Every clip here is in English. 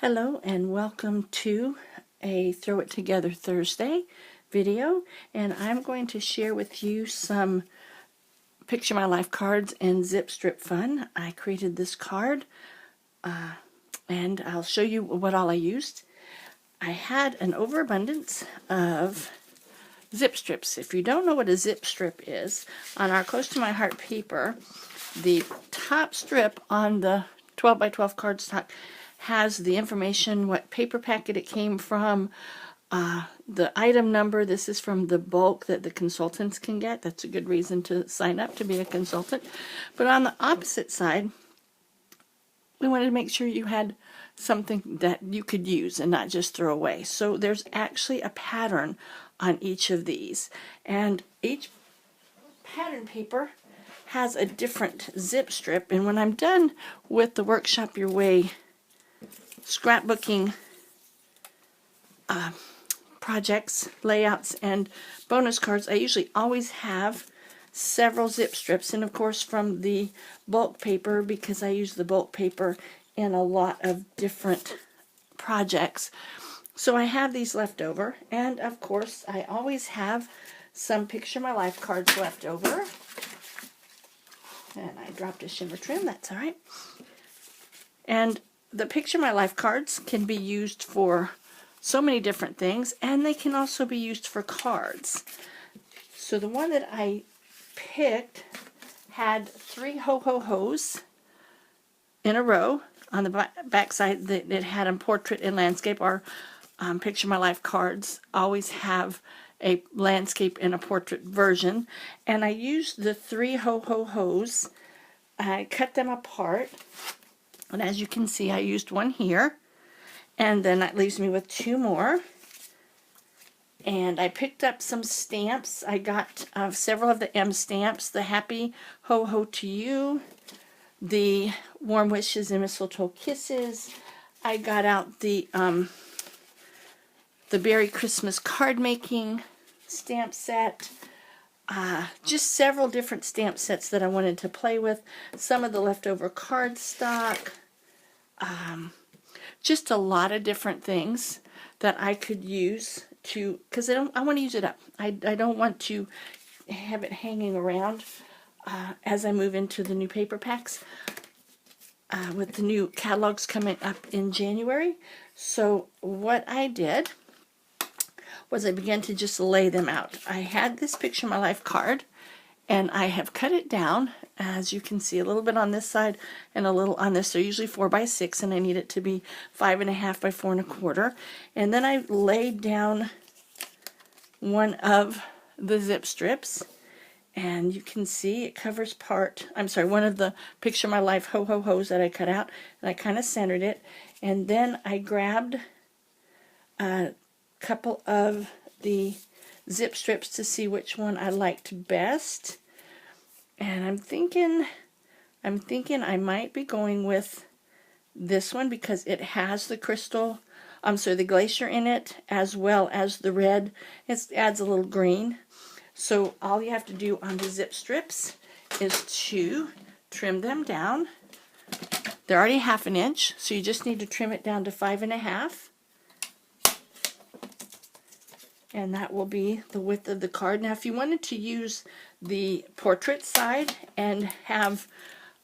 Hello and welcome to a Throw It Together Thursday video, and I'm going to share with you some Picture My Life cards and zip strip fun. I created this card and I'll show you what all I used. I had an overabundance of zip strips. If you don't know what a zip strip is, on our Close to My Heart paper, the top strip on the 12 by 12 cardstock has the information, what paper packet it came from, the item number. This is from the bulk that the consultants can get. That's a good reason to sign up to be a consultant. But on the opposite side, we wanted to make sure you had something that you could use and not just throw away. So there's actually a pattern on each of these. And each pattern paper has a different zip strip. And when I'm done with the Workshop Your Way scrapbooking projects, layouts, and bonus cards, I usually always have several zip strips, and of course from the bulk paper, because I use the bulk paper in a lot of different projects. So I have these left over, and of course I always have some Picture My Life cards left over. And I dropped a shimmer trim, that's alright. And the Picture My Life cards can be used for so many different things, and they can also be used for cards. So the one that I picked had 3 ho-ho-hos in a row on the back side. That it had a portrait and landscape. Our Picture My Life cards always have a landscape and a portrait version, and I used the 3 ho-ho-hos. I cut them apart, and as you can see, I used one here, and then that leaves me with 2 more. And I picked up some stamps. I got several of the M stamps, the Happy Ho Ho to You, the Warm Wishes and Mistletoe Kisses. I got out the Berry Christmas card making stamp set. Just several different stamp sets that I wanted to play with. Some of the leftover cardstock. Just a lot of different things that I could use to, because I want to use it up. I don't want to have it hanging around as I move into the new paper packs with the new catalogs coming up in January. So what I did was I began to just lay them out. I had this Picture My Life card, and I have cut it down, as you can see, a little bit on this side and a little on this. They're usually 4 by 6, and I need it to be 5.5 by 4 1/4. And then I laid down one of the zip strips, and you can see it covers one of the Picture My Life ho-ho-hos that I cut out, and I kind of centered it. And then I grabbed a couple of the zip strips to see which one I liked best. And I'm thinking I might be going with this one because it has the the glacier in it, as well as the red. It adds a little green. So all you have to do on the zip strips is to trim them down. They're already 1/2 inch, so you just need to trim it down to 5.5. And that will be the width of the card. Now, if you wanted to use the portrait side and have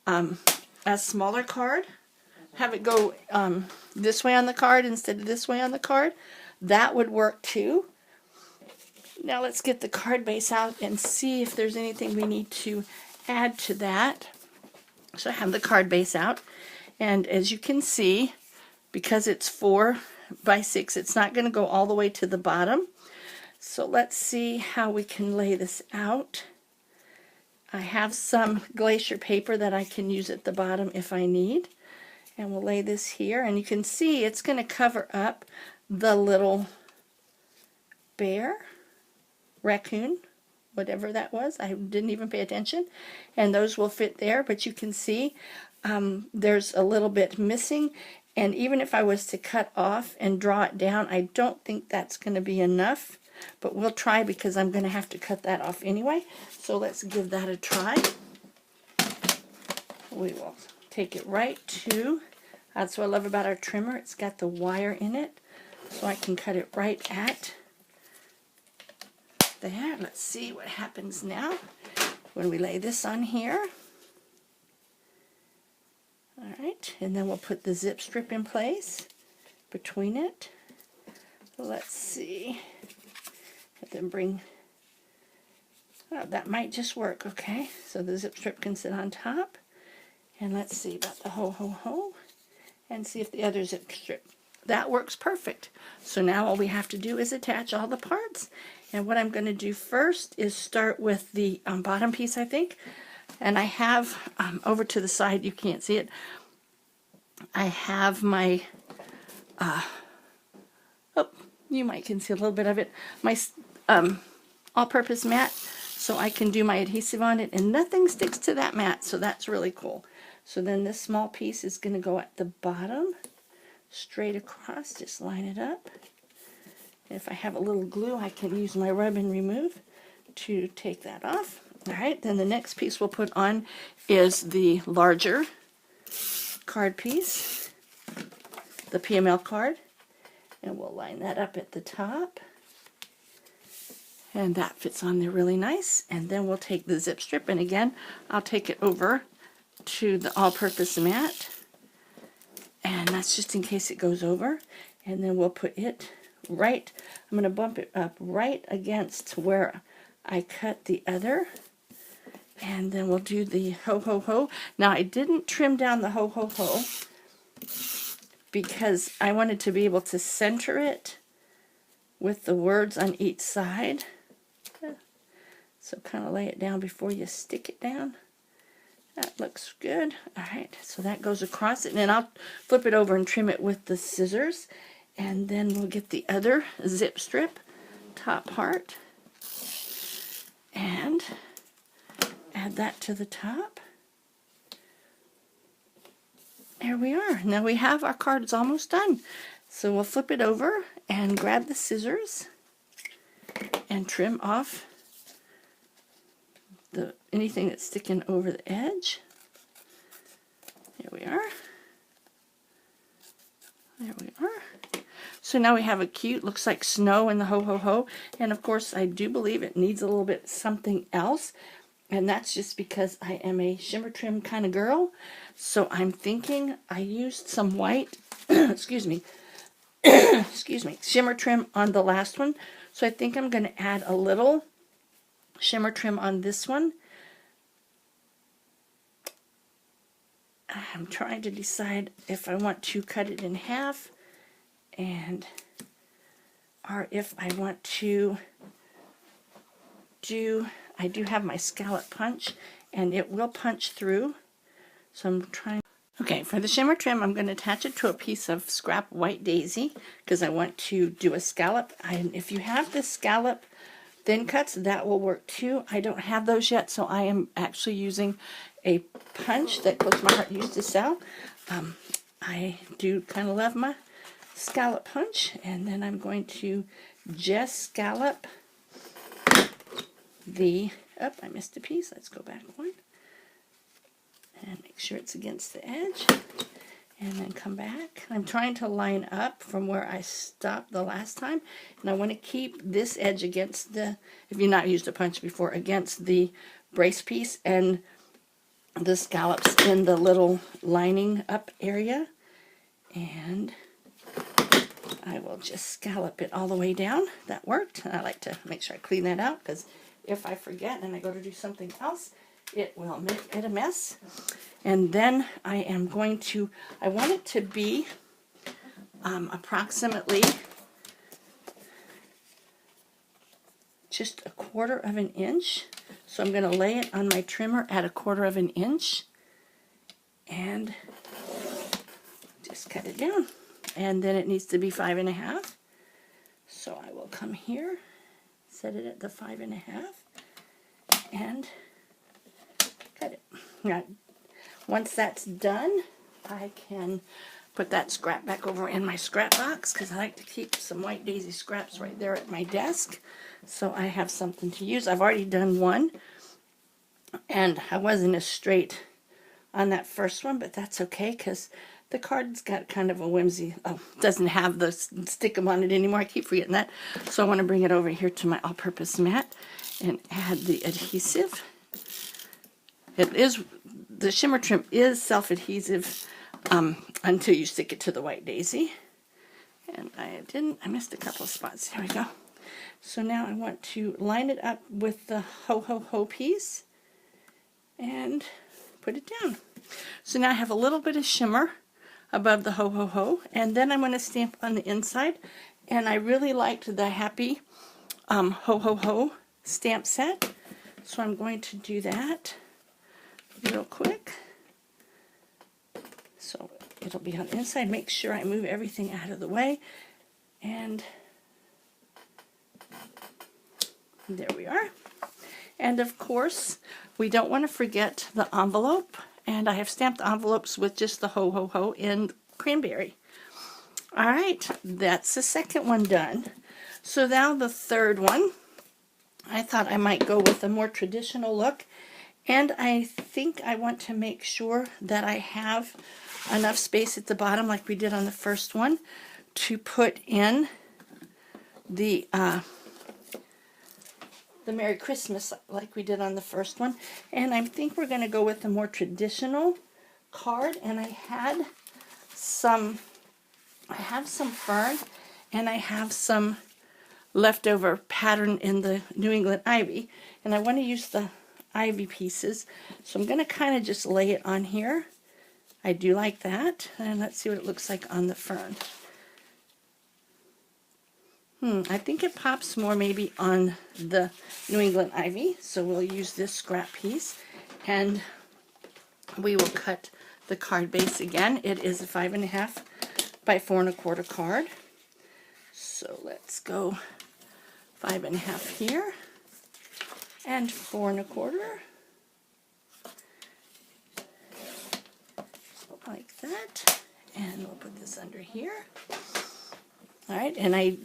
a smaller card, have it go this way on the card instead of this way on the card, that would work too. Now let's get the card base out and see if there's anything we need to add to that. So I have the card base out, and as you can see, because it's 4 by 6, it's not going to go all the way to the bottom. So let's see how we can lay this out. I have some glacier paper that I can use at the bottom if I need. And we'll lay this here, and you can see it's going to cover up the little raccoon, whatever that was. I didn't even pay attention. And those will fit there, but you can see there's a little bit missing. And even if I was to cut off and draw it down, I don't think that's going to be enough. But we'll try, because I'm going to have to cut that off anyway. So let's give that a try. We will take it right to That's what I love about our trimmer. It's got the wire in it, so I can cut it right at there. Let's see what happens now when we lay this on here. Alright, and then we'll put the zip strip in place between it. Let's see. And then bring, oh, that might just work, okay? So the zip strip can sit on top. And let's see about the ho-ho-ho. And see if the other zip strip. That works perfect. So now all we have to do is attach all the parts. And what I'm going to do first is start with the bottom piece, I think. And I have, over to the side, you can't see it, I have my, oh, you might can see a little bit of it, my all-purpose mat, so I can do my adhesive on it, and nothing sticks to that mat, so that's really cool. So then this small piece is going to go at the bottom, straight across, just line it up. If I have a little glue, I can use my rub and remove to take that off. Alright, then the next piece we'll put on is the larger card piece, the PML card, and we'll line that up at the top, and that fits on there really nice. And then we'll take the zip strip, and again I'll take it over to the all-purpose mat, and that's just in case it goes over, and then we'll put it right, I'm going to bump it up right against where I cut the other. And then we'll do the ho-ho-ho. Now, I didn't trim down the ho-ho-ho because I wanted to be able to center it with the words on each side. So kind of lay it down before you stick it down. That looks good. Alright, so that goes across it. And then I'll flip it over and trim it with the scissors. And then we'll get the other zip strip, top part. And add that to the top. There we are. Now we have our card. It's almost done. So we'll flip it over and grab the scissors and trim off anything that's sticking over the edge. There we are. There we are. So now we have a cute, looks like snow in the ho-ho-ho. And of course I do believe it needs a little bit something else. And that's just because I am a shimmer trim kind of girl. So I'm thinking I used some white, excuse me, shimmer trim on the last one. So I think I'm going to add a little shimmer trim on this one. I'm trying to decide if I want to cut it in half or if I want to I do have my scallop punch, and it will punch through. So I'm trying. Okay, for the shimmer trim, I'm going to attach it to a piece of scrap white daisy because I want to do a scallop. If you have the scallop thin cuts, that will work too. I don't have those yet, so I am actually using a punch that Close My Heart used to sell. I do kind of love my scallop punch, and then I'm going to just scallop the, oh, I missed a piece. Let's go back one. And make sure it's against the edge. And then come back. I'm trying to line up from where I stopped the last time. And I want to keep this edge against the, if you've not used a punch before, against the brace piece, and the scallops in the little lining up area. And I will just scallop it all the way down. That worked. And I like to make sure I clean that out, because if I forget and I go to do something else, it will make it a mess. And then I am going to, I want it to be approximately just 1/4 of an inch. So I'm going to lay it on my trimmer at 1/4 of an inch and just cut it down. And then it needs to be 5.5. So I will come here, set it at the 5.5, and cut it. Now, once that's done, I can put that scrap back over in my scrap box, because I like to keep some white daisy scraps right there at my desk, so I have something to use. I've already done one, and I wasn't as straight on that first one, but that's okay, because The card's got kind of a whimsy, doesn't have the stick-em on it anymore. I keep forgetting that. So I want to bring it over here to my all-purpose mat and add the adhesive. The shimmer trim is self-adhesive until you stick it to the white daisy. And I missed a couple of spots. There we go. So now I want to line it up with the Ho Ho Ho piece and put it down. So now I have a little bit of shimmer above the Ho Ho Ho, and then I'm going to stamp on the inside. And I really liked the Happy Ho Ho Ho stamp set, so I'm going to do that real quick. So it'll be on the inside. Make sure I move everything out of the way, and there we are. And of course, we don't want to forget the envelope, and I have stamped envelopes with just the Ho Ho Ho in cranberry. All right, that's the second one done. So now the third one, I thought I might go with a more traditional look, and I think I want to make sure that I have enough space at the bottom, like we did on the first one, to put in the Merry Christmas like we did on the first one. And I think we're going to go with a more traditional card. And I have some fern, and I have some leftover pattern in the New England ivy, and I want to use the ivy pieces, so I'm going to kind of just lay it on here. I do like that, and let's see what it looks like on the fern. I think it pops more maybe on the New England ivy, so we'll use this scrap piece, and we will cut the card base again. It is a 5.5 by 4 1/4 card, so let's go 5.5 here and 4 1/4, like that, and we'll put this under here. All right, and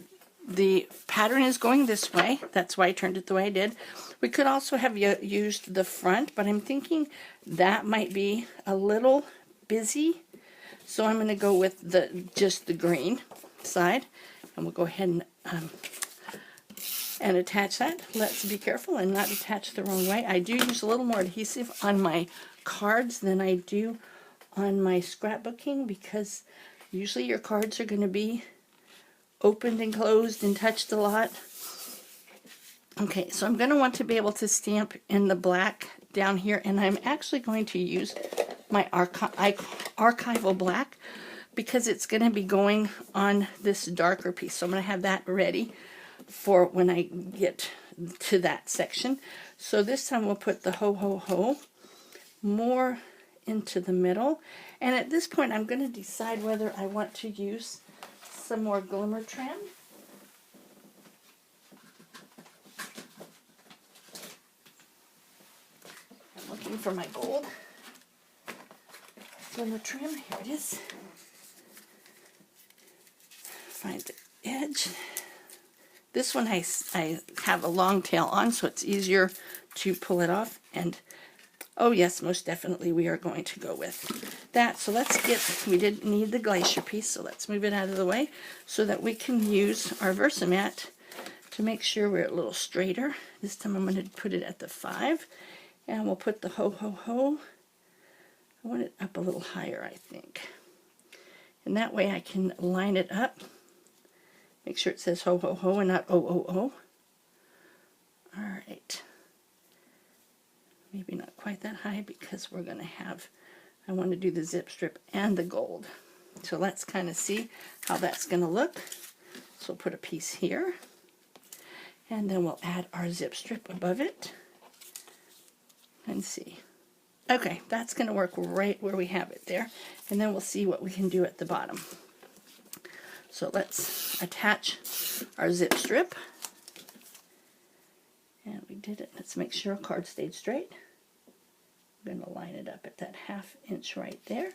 the pattern is going this way. That's why I turned it the way I did. We could also have used the front, but I'm thinking that might be a little busy. So I'm going to go with just the green side, and we'll go ahead and attach that. Let's be careful and not attach the wrong way. I do use a little more adhesive on my cards than I do on my scrapbooking, because usually your cards are going to be opened and closed and touched a lot. Okay, so I'm going to want to be able to stamp in the black down here, and I'm actually going to use my archival black because it's going to be going on this darker piece. So I'm going to have that ready for when I get to that section. So this time we'll put the Ho Ho Ho more into the middle, and at this point I'm going to decide whether I want to use some more glimmer trim. I'm looking for my gold glimmer trim. Here it is. Find the edge. This one I have a long tail on, so it's easier to pull it off. And oh yes, most definitely we are going to go with that. So we didn't need the glacier piece, so let's move it out of the way so that we can use our Versamat to make sure we're a little straighter. This time I'm going to put it at the 5, and we'll put the Ho Ho Ho. I want it up a little higher, I think. And that way I can line it up. Make sure it says Ho Ho Ho and not O-O-O. All right. Maybe not quite that high because we're going to have, I want to do the zip strip and the gold. So let's kind of see how that's going to look. So we'll put a piece here, and then we'll add our zip strip above it and see. Okay, that's going to work right where we have it there, and then we'll see what we can do at the bottom. So let's attach our zip strip. And we did it. Let's make sure our card stayed straight. I'm going to line it up at that 1/2 inch right there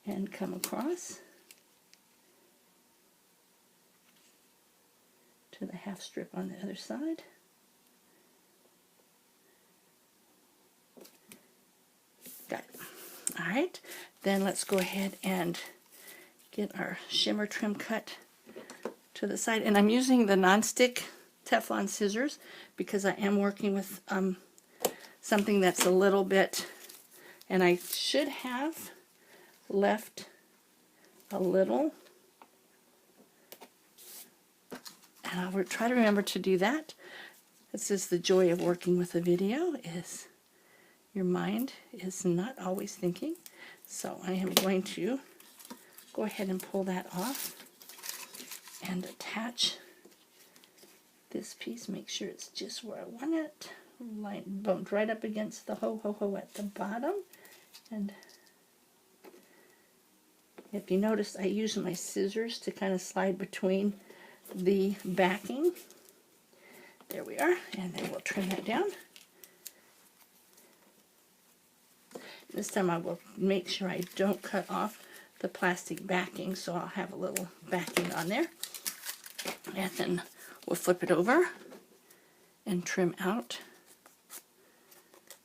and come across to the 1/2 strip on the other side. Got it. All right. then let's go ahead and get our shimmer trim cut to the side. And I'm using the non-stick Teflon scissors because I am working with something that's a little bit, and I should have left a little, and I will try to remember to do that. This is the joy of working with a video, is your mind is not always thinking. So I am going to go ahead and pull that off and attach this piece. Make sure it's just where I want it. Line bumped right up against the ho-ho-ho at the bottom. And if you notice, I use my scissors to kind of slide between the backing. There we are, and then we'll trim that down. This time I will make sure I don't cut off the plastic backing, so I'll have a little backing on there. And then we'll flip it over and trim out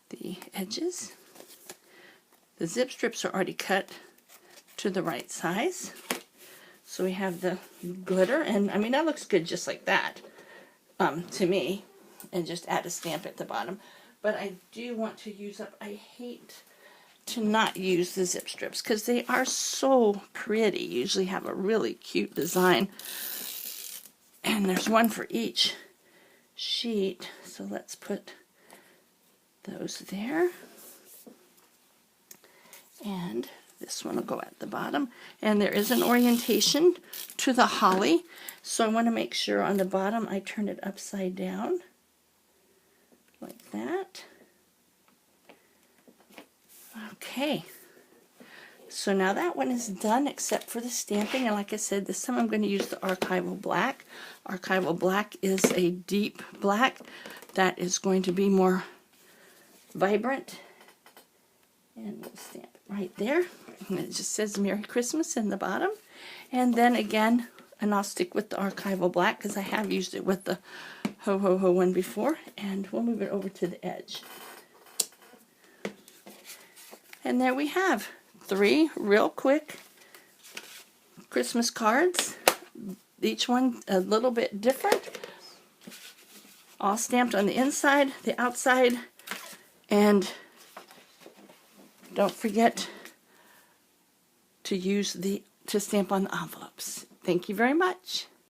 the edges. The zip strips are already cut to the right size. So we have the glitter, and I mean that looks good just like that to me, and just add a stamp at the bottom. But I do want to use up, I hate to not use the zip strips because they are so pretty. Usually have a really cute design, and there's one for each sheet, so let's put those there, and this one will go at the bottom. And there is an orientation to the holly, so I want to make sure on the bottom I turn it upside down like that. Okay, so now that one is done except for the stamping, and like I said, this time I'm going to use the Archival Black. Archival Black is a deep black that is going to be more vibrant, and we'll stamp it right there, and it just says Merry Christmas in the bottom. And then again, and I'll stick with the Archival Black because I have used it with the Ho Ho Ho one before, and we'll move it over to the edge. And there we have 3 real quick Christmas cards, each one a little bit different, all stamped on the inside, the outside, and don't forget to use to stamp on the envelopes. Thank you very much.